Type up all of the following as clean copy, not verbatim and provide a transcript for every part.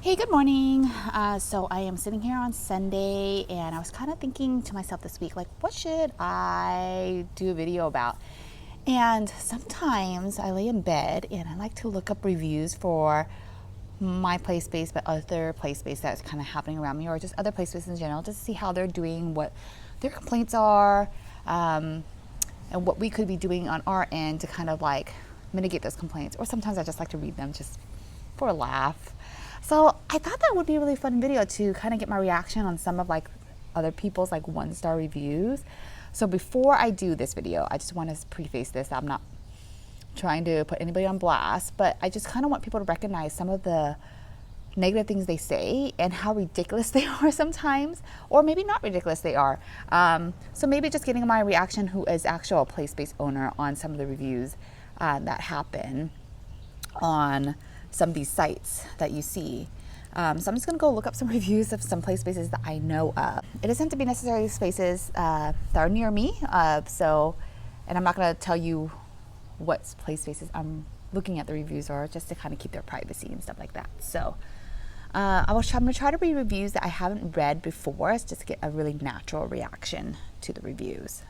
Hey, good morning. So I am sitting here on Sunday and I was kind of thinking to myself this week, like, what should I do a video about? And sometimes I lay in bed and I like to look up reviews for my play space, but other play space that's kind of happening around me, or just other play spaces in general, just to see how they're doing, what their complaints are, and what we could be doing on our end to kind of like mitigate those complaints. Or sometimes I just like to read them just for a laugh. So I thought that would be a really fun video to kind of get my reaction on some of like other people's like 1-star reviews. So before I do this video, I just want to preface this. I'm not trying to put anybody on blast, but I just kind of want people to recognize some of the negative things they say and how ridiculous they are sometimes, or maybe not ridiculous they are. So maybe just getting my reaction, who is actual play space owner, on some of the reviews that happen on some of these sites that you see. So I'm just going to go look up some reviews of some play spaces that I know of. It doesn't have to be necessarily spaces that are near me. And I'm not going to tell you what play spaces I'm looking at the reviews are, just to kind of keep their privacy and stuff like that. So I'm going to try to read reviews that I haven't read before, just to get a really natural reaction to the reviews.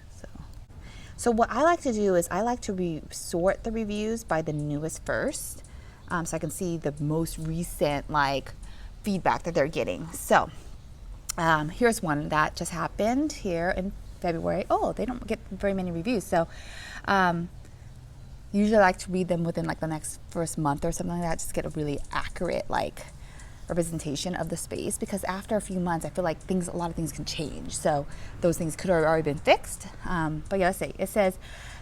So what I like to do is I like to sort the reviews by the newest first. So I can see the most recent like feedback that they're getting. So here's one that just happened here in February. Oh, they don't get very many reviews. So usually I like to read them within like the first month or something like that, just get a really accurate like representation of the space, because after a few months I feel like a lot of things can change. So those things could have already been fixed. But yeah, let's see. It says,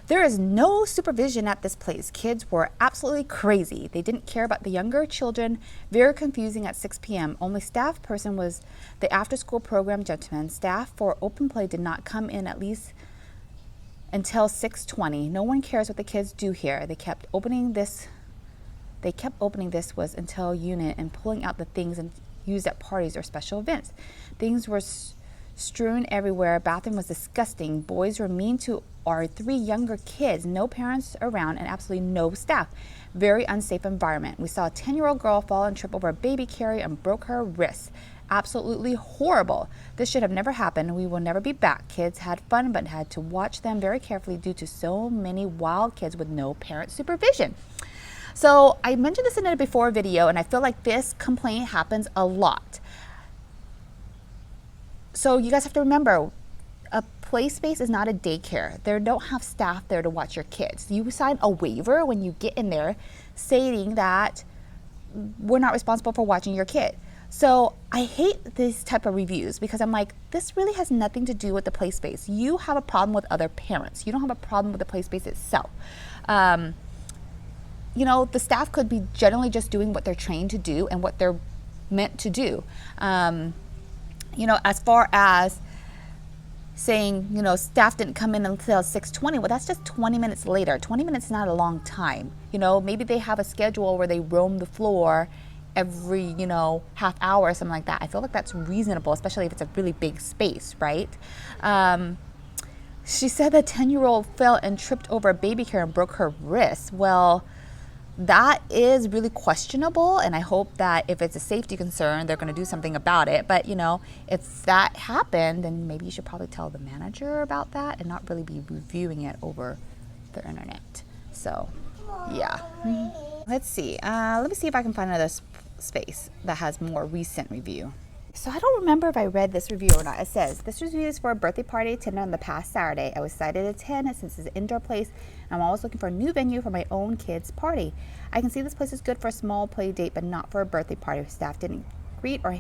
there is no supervision at this place. Kids were absolutely crazy. They didn't care about the younger children. Very confusing at 6 p.m. Only staff person was the after-school program gentleman. Staff for open play did not come in at least until 6:20. No one cares what the kids do here. They kept opening this was until unit and pulling out the things and used at parties or special events. Things were strewn everywhere. Bathroom was disgusting. Boys were mean to our 3 younger kids. No parents around and absolutely no staff. Very unsafe environment. We saw a 10-year-old girl fall and trip over a baby carrier and broke her wrist. Absolutely horrible. This should have never happened. We will never be back. Kids had fun but had to watch them very carefully due to so many wild kids with no parent supervision. So I mentioned this in a before video, and I feel like this complaint happens a lot. So you guys have to remember, a play space is not a daycare. They don't have staff there to watch your kids. You sign a waiver when you get in there stating that we're not responsible for watching your kid. So I hate these type of reviews, because I'm like, this really has nothing to do with the play space. You have a problem with other parents. You don't have a problem with the play space itself. You know, the staff could be generally just doing what they're trained to do and what they're meant to do. You know, as far as saying, you know, staff didn't come in until 6:20, well, that's just 20 minutes later. 20 minutes is not a long time. You know, maybe they have a schedule where they roam the floor every, you know, half hour or something like that. I feel like that's reasonable, especially if it's a really big space, right? She said the 10-year-old fell and tripped over a baby carrier and broke her wrist. Well, that is really questionable, and I hope that if it's a safety concern, they're going to do something about it. But, you know, if that happened, then maybe you should probably tell the manager about that and not really be reviewing it over the internet. So, yeah. Let's see. Let me see if I can find another space that has more recent review. So I don't remember if I read this review or not. It says, this review is for a birthday party attended on the past Saturday. I was excited to attend it since it's an indoor place, and I'm always looking for a new venue for my own kids' party. I can see this place is good for a small play date, but not for a birthday party. Staff didn't greet or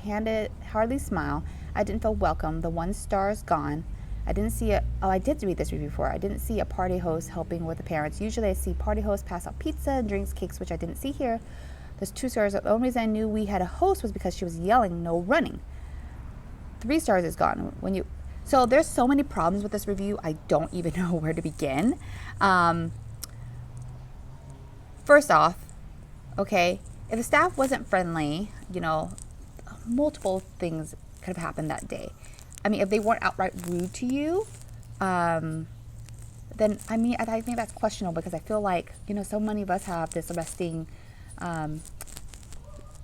hardly smile. I didn't feel welcome. The 1 star is gone. I didn't see I did read this review before. I didn't see a party host helping with the parents. Usually I see party hosts pass out pizza and drinks, cakes, which I didn't see here. There's 2 stars. The only reason I knew we had a host was because she was yelling, no running. 3 stars is gone. So there's so many problems with this review, I don't even know where to begin. First off, okay, if the staff wasn't friendly, you know, multiple things could have happened that day. I mean, if they weren't outright rude to you, then I mean, I think that's questionable, because I feel like, you know, so many of us have this resting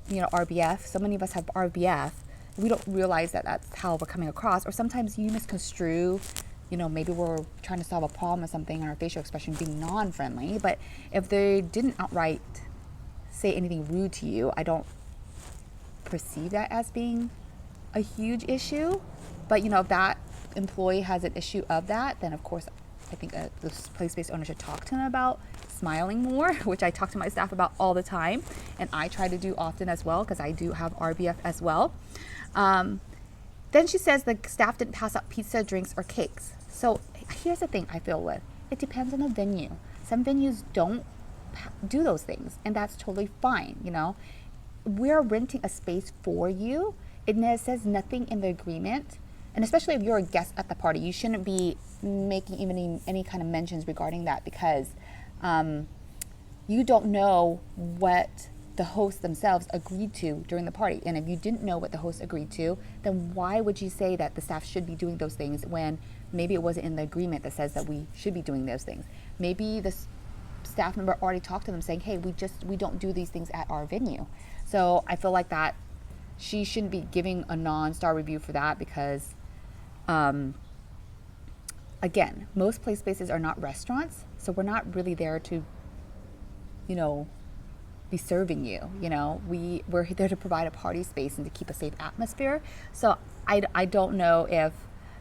RBF. So many of us have RBF. We don't realize that that's how we're coming across. Or sometimes you misconstrue, maybe we're trying to solve a problem or something, and our facial expression being non-friendly. But if they didn't outright say anything rude to you, I don't perceive that as being a huge issue. But if that employee has an issue of that, then of course I think the place-based owner should talk to them about smiling more, which I talk to my staff about all the time, and I try to do often as well, because I do have RBF as well. Then she says the staff didn't pass out pizza, drinks, or cakes. So here's the thing I feel with. It depends on the venue. Some venues don't do those things, and that's totally fine, We're renting a space for you. It says nothing in the agreement. And especially if you're a guest at the party, you shouldn't be making even any kind of mentions regarding that, because you don't know what the hosts themselves agreed to during the party. And if you didn't know what the host agreed to, then why would you say that the staff should be doing those things when maybe it wasn't in the agreement that says that we should be doing those things? Maybe the staff member already talked to them saying, hey, we don't do these things at our venue. So I feel like that she shouldn't be giving a non-star review for that, because again, most play spaces are not restaurants, so we're not really there to, be serving you. We're there to provide a party space and to keep a safe atmosphere. So I don't know if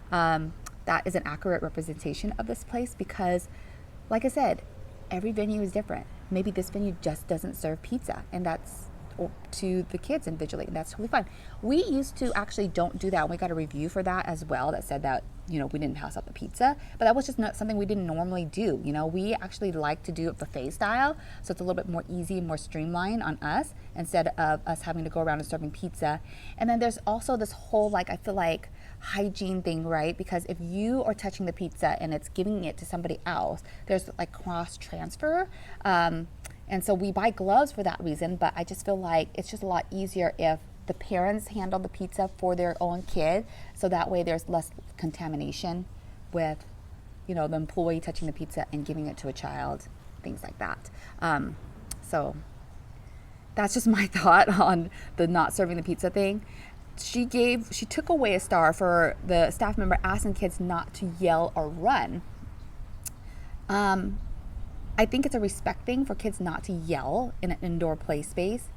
that is an accurate representation of this place, because, like I said, every venue is different. Maybe this venue just doesn't serve pizza, and that's to the kids individually, and that's totally fine. We used to actually don't do that, and we got a review for that as well that said that we didn't pass out the pizza, but that was just not something we didn't normally do. We actually like to do it buffet style, so it's a little bit more easy, more streamlined on us, instead of us having to go around and serving pizza. And then there's also this whole, I feel like, hygiene thing, right? Because if you are touching the pizza and it's giving it to somebody else, there's cross transfer. And so we buy gloves for that reason, but I just feel like it's just a lot easier if the parents handle the pizza for their own kid, so that way there's less contamination with, the employee touching the pizza and giving it to a child, things like that. So that's just my thought on the not serving the pizza thing. She took away a star for the staff member asking kids not to yell or run. I think it's a respect thing for kids not to yell in an indoor play space.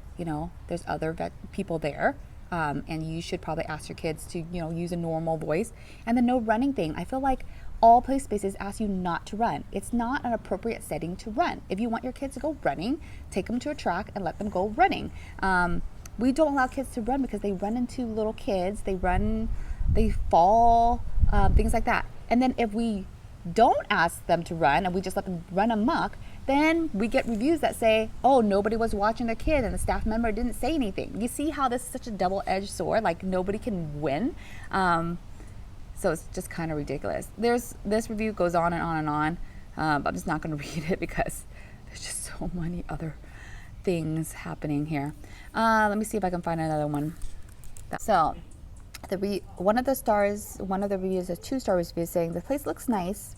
There's other people there, and you should probably ask your kids to, use a normal voice. And the no running thing, I feel like all play spaces ask you not to run. It's not an appropriate setting to run. If you want your kids to go running, take them to a track and let them go running. We don't allow kids to run because they run into little kids, they fall, things like that. And then if we don't ask them to run and we just let them run amok, then we get reviews that say, oh, nobody was watching their kid and the staff member didn't say anything. You see how this is such a double-edged sword? Nobody can win. So it's just kind of ridiculous. This review goes on and on and on, but I'm just not going to read it because there's just so many other things happening here. Let me see if I can find another one. So one of the reviews, a 2-star review, saying the place looks nice.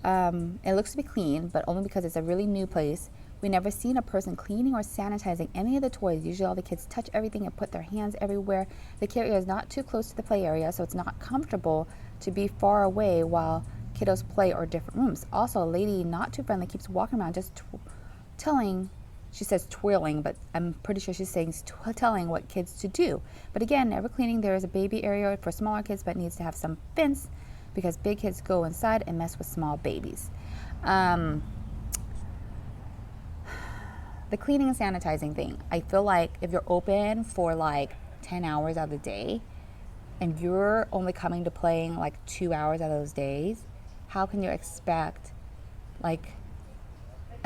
It looks to be clean, but only because it's a really new place. We never seen a person cleaning or sanitizing any of the toys. Usually all the kids touch everything and put their hands everywhere. The kid area is not too close to the play area, so it's not comfortable to be far away while kiddos play or different rooms. Also, a lady not too friendly keeps walking around just she says twirling, but I'm pretty sure she's saying telling what kids to do. But again, never cleaning. There is a baby area for smaller kids, but needs to have some fence because big kids go inside and mess with small babies. The cleaning and sanitizing thing, I feel like if you're open for 10 hours out of the day and you're only coming to playing 2 hours out of those days, how can you expect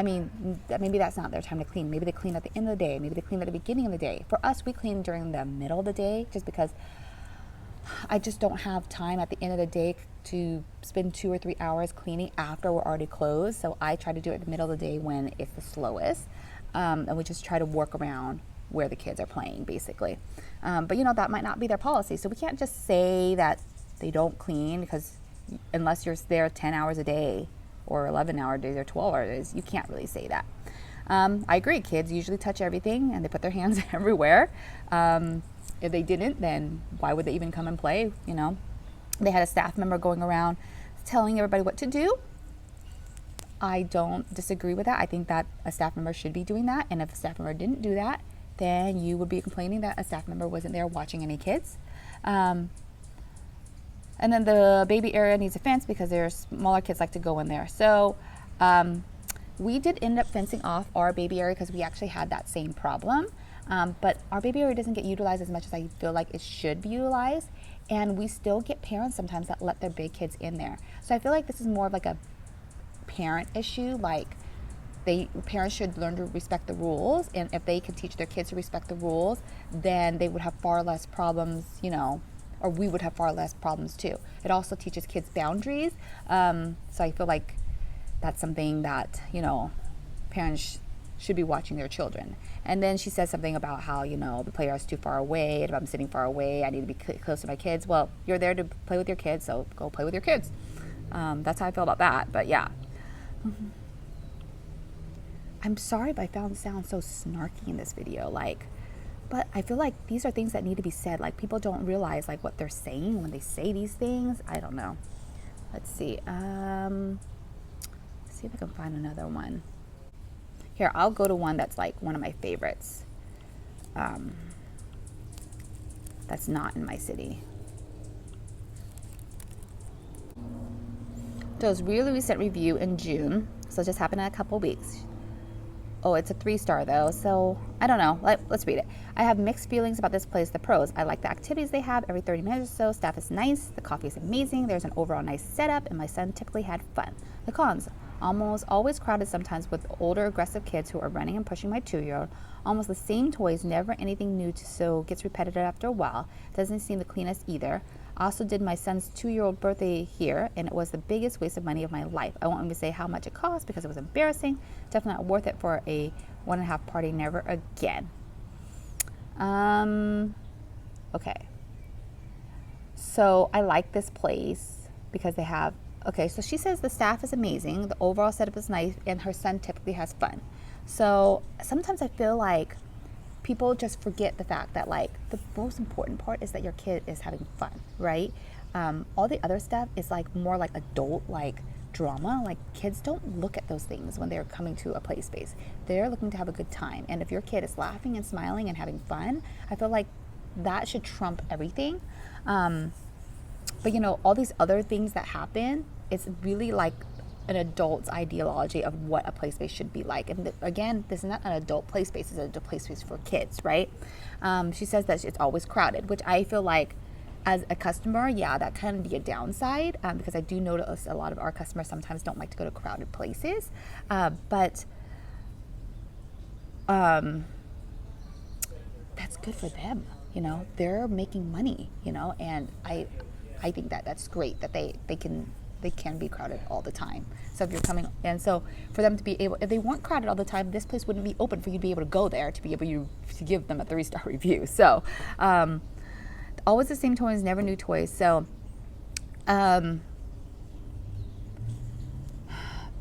maybe that's not their time to clean. Maybe they clean at the end of the day. Maybe they clean at the beginning of the day. For us, we clean during the middle of the day just because I just don't have time at the end of the day to spend 2 or 3 hours cleaning after we're already closed. So I try to do it in the middle of the day when it's the slowest. And we just try to work around where the kids are playing, basically. But that might not be their policy. So we can't just say that they don't clean, because unless you're there 10 hours a day or 11-hour days or 12-hour days, you can't really say that. I agree. Kids usually touch everything and they put their hands everywhere. If they didn't, then why would they even come and play? You know, they had a staff member going around telling everybody what to do. I don't disagree with that. I think that a staff member should be doing that. And if a staff member didn't do that, then you would be complaining that a staff member wasn't there watching any kids. And then the baby area needs a fence because there's smaller kids like to go in there. So we did end up fencing off our baby area because we actually had that same problem. But our baby area doesn't get utilized as much as I feel like it should be utilized. And we still get parents sometimes that let their big kids in there. So I feel like this is more of like a parent issue. Like parents should learn to respect the rules. And if they can teach their kids to respect the rules, then they would have far less problems, you know, or we would have far less problems too. It also teaches kids boundaries. So I feel like that's something that, you know, parents should be watching their children. And then she says something about how, you know, the playground is too far away, and if I'm sitting far away, I need to be close to my kids. Well, you're there to play with your kids, so go play with your kids. That's how I feel about that, but yeah. I'm sorry if I sound so snarky in this video, like, but I feel like these are things that need to be said. Like, people don't realize like what they're saying when they say these things. I don't know. Let's see. See if I can find another one. Here, I'll go to one that's like one of my favorites. That's not in my city. So it was really recent review in June. So it just happened in a couple weeks. Oh, it's a 3-star though, so I don't know. Let's read it. I have mixed feelings about this place. The pros: I like the activities they have every 30 minutes or so. Staff is nice. The coffee is amazing. There's an overall nice setup, and my son typically had fun. The cons: almost always crowded, sometimes with older aggressive kids who are running and pushing my 2-year-old. Almost the same toys, never anything new, so gets repetitive after a while. Doesn't seem the cleanest either. I also did my son's 2-year-old birthday here, and it was the biggest waste of money of my life. I won't even say how much it cost because it was embarrassing. Definitely not worth it for a 1.5 party. Never again. Okay. So I like this place because they have, okay, so she says the staff is amazing, the overall setup is nice, and her son typically has fun. So sometimes I feel like people just forget the fact that like the most important part is that your kid is having fun, right? All the other stuff is like more like adult like drama. Like, kids don't look at those things when they're coming to a play space. They're looking to have a good time. And if your kid is laughing and smiling and having fun, I feel like that should trump everything. But you know, all these other things that happen, it's really like an adult's ideology of what a play space should be like. And again, this is not an adult play space, it's an adult play space for kids, right? She says that it's always crowded, which I feel like as a customer, yeah, that can be a downside, because I do notice a lot of our customers sometimes don't like to go to crowded places. But that's good for them, you know, they're making money, you know, and I think that that's great that they can be crowded all the time. So if you're coming, and so for them to be able, if they weren't crowded all the time, this place wouldn't be open for you to be able to go there to be able to give them a 3-star review. So always the same toys, never new toys. So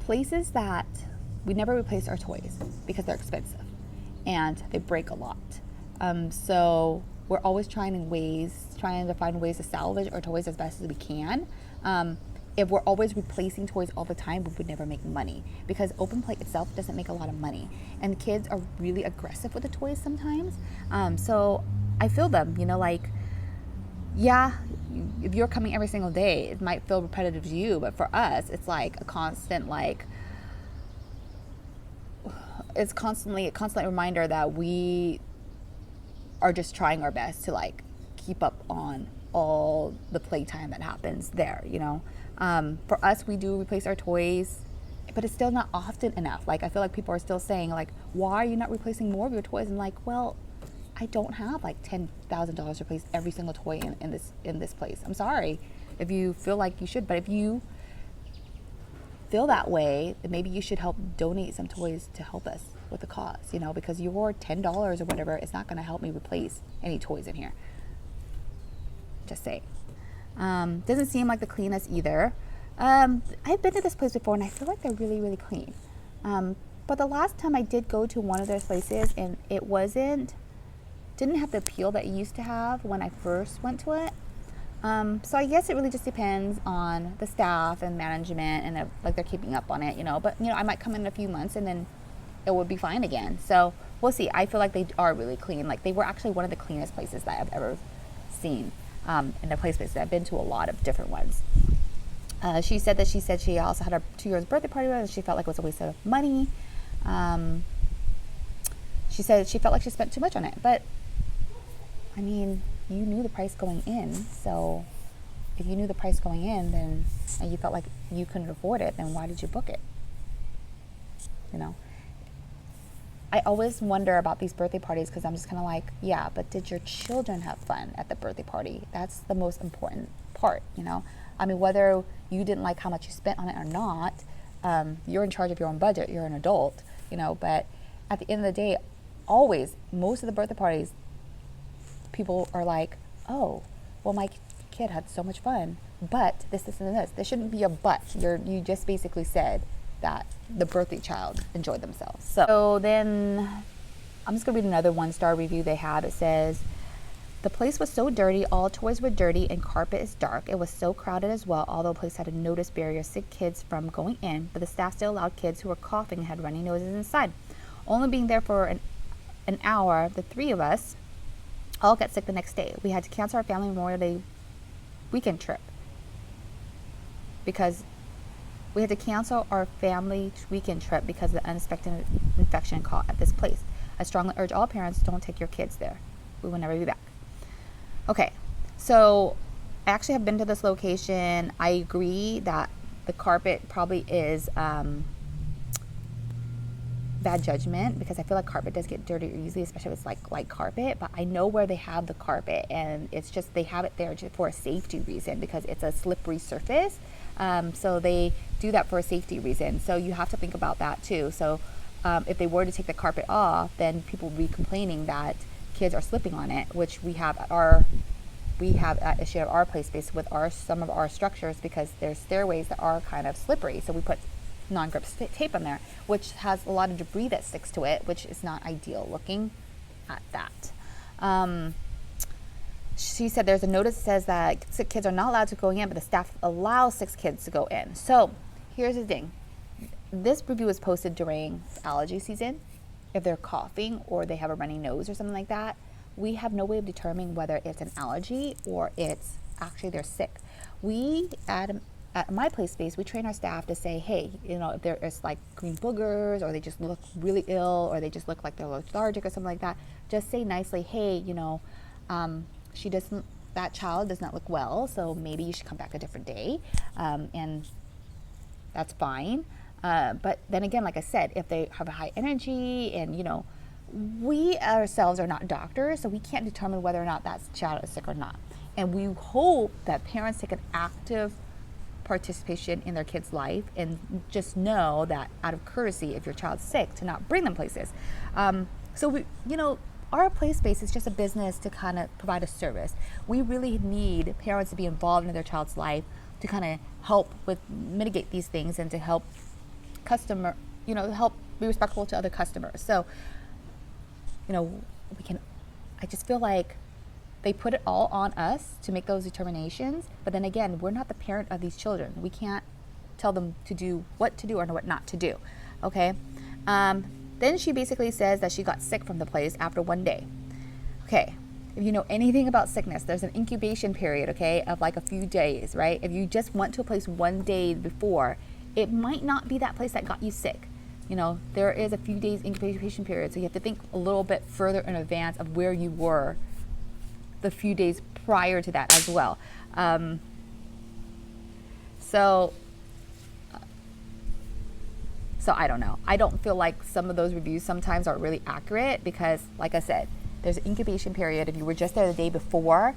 places that we never replace our toys because they're expensive and they break a lot. So we're always trying to find ways to salvage our toys as best as we can. If we're always replacing toys all the time, we would never make money because open play itself doesn't make a lot of money, and kids are really aggressive with the toys sometimes. So I feel them, you know, like, yeah, if you're coming every single day, it might feel repetitive to you, but for us, it's like a constant, like, it's constantly a constant reminder that we are just trying our best to like keep up on all the playtime that happens there, you know. For us, we do replace our toys, but it's still not often enough. Like, I feel like people are still saying like, why are you not replacing more of your toys? And like, well, I don't have like $10,000 to replace every single toy in this place. I'm sorry if you feel like you should, but if you feel that way, then maybe you should help donate some toys to help us with the cause, you know, because your $10 or whatever is not going to help me replace any toys in here. Just saying. Doesn't seem like the cleanest either. I've been to this place before and I feel like they're really, really clean. But the last time I did go to one of those places, and it didn't have the appeal that it used to have when I first went to it. So I guess it really just depends on the staff and management, and like they're keeping up on it, you know. But you know, I might come in a few months and then it would be fine again. So we'll see. I feel like they are really clean. Like they were actually one of the cleanest places that I've ever seen in the playspace. I've been to a lot of different ones. She said she also had a 2-year birthday party and she felt like it was a waste of money. She said she felt like she spent too much on it, but I mean, you knew the price going in. So if you knew the price going in, then and you felt like you couldn't afford it, then why did you book it? You know, I always wonder about these birthday parties because I'm just kind of like, yeah, but did your children have fun at the birthday party? That's the most important part, you know. I mean, whether you didn't like how much you spent on it or not, you're in charge of your own budget. You're an adult, you know. But at the end of the day, always, most of the birthday parties, people are like, oh, well, my kid had so much fun, but this, and this. There shouldn't be a but. You just basically said that the birthday child enjoyed themselves. So then I'm just going to read another 1-star review they had. It says, the place was so dirty, all toys were dirty, and carpet is dark. It was so crowded as well, although the place had a notice barrier, sick kids from going in, but the staff still allowed kids who were coughing and had runny noses inside. Only being there for an hour, the 3 of us all got sick the next day. We had to cancel our family Memorial Day weekend trip because of the unexpected infection caught at this place. I strongly urge all parents, don't take your kids there. We will never be back. Okay, so I actually have been to this location. I agree that the carpet probably is bad judgment because I feel like carpet does get dirty easily, especially if it's like light carpet. But I know where they have the carpet, and it's just they have it there just for a safety reason because it's a slippery surface. So they do that for a safety reason. So you have to think about that too. So if they were to take the carpet off, then people would be complaining that kids are slipping on it, which we have that issue at our play space with some of our structures because there's stairways that are kind of slippery. So we put non-grip tape on there, which has a lot of debris that sticks to it, which is not ideal looking at that. She said there's a notice that says that sick kids are not allowed to go in, but the staff allows 6 kids to go in. So here's the thing. This review was posted during allergy season. If they're coughing or they have a runny nose or something like that, we have no way of determining whether it's an allergy or it's actually they're sick. We at my play space, we train our staff to say, hey, you know, if there is like green boogers or they just look really ill or they just look like they're lethargic or something like that, just say nicely, hey, you know, that child does not look well, so maybe you should come back a different day, and that's fine. But then again, like I said, if they have a high energy and, you know, we ourselves are not doctors, so we can't determine whether or not that child is sick or not. And we hope that parents take an active participation in their kid's life and just know that out of courtesy, if your child's sick, to not bring them places. So we, you know, our play space is just a business to kind of provide a service. We really need parents to be involved in their child's life to kind of help with mitigate these things and to help help be respectful to other customers. So, you know, I just feel like they put it all on us to make those determinations. But then again, we're not the parent of these children. We can't tell them to do what to do or what not to do. Okay. Then she basically says that she got sick from the place after 1 day. Okay. If you know anything about sickness, there's an incubation period, okay, of like a few days, right? If you just went to a place 1 day before, it might not be that place that got you sick. You know, there is a few days incubation period. So you have to think a little bit further in advance of where you were the few days prior to that as well. So I don't know. I don't feel like some of those reviews sometimes are really accurate because, like I said, there's an incubation period. If you were just there the day before,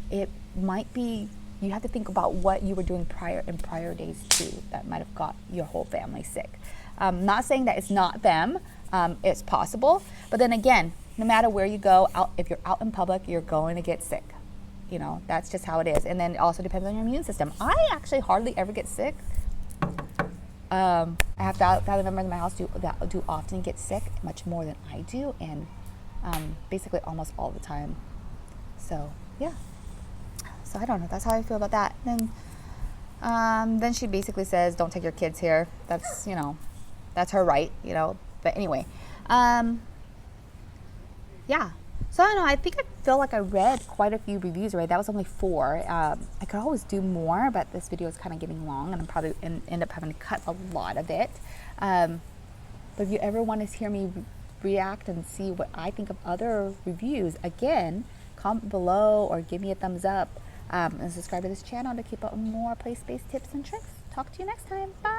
it might be, you have to think about what you were doing prior days too that might have got your whole family sick. Not saying that it's not them. It's possible. But then again, no matter where you go, if you're out in public, you're going to get sick. You know, that's just how it is. And then it also depends on your immune system. I actually hardly ever get sick. I have family members in my house that do often get sick, much more than I do, and basically almost all the time. So yeah. So I don't know. That's how I feel about that. Then she basically says, "Don't take your kids here." That's that's her right, But anyway, yeah. So I don't know. I think I feel like I read quite a few reviews, right? That was only 4. I could always do more, but this video is kind of getting long, and I'm probably end up having to cut a lot of it. But if you ever want to hear me react and see what I think of other reviews, again, comment below or give me a thumbs up, and subscribe to this channel to keep up with more play space tips and tricks. Talk to you next time. Bye.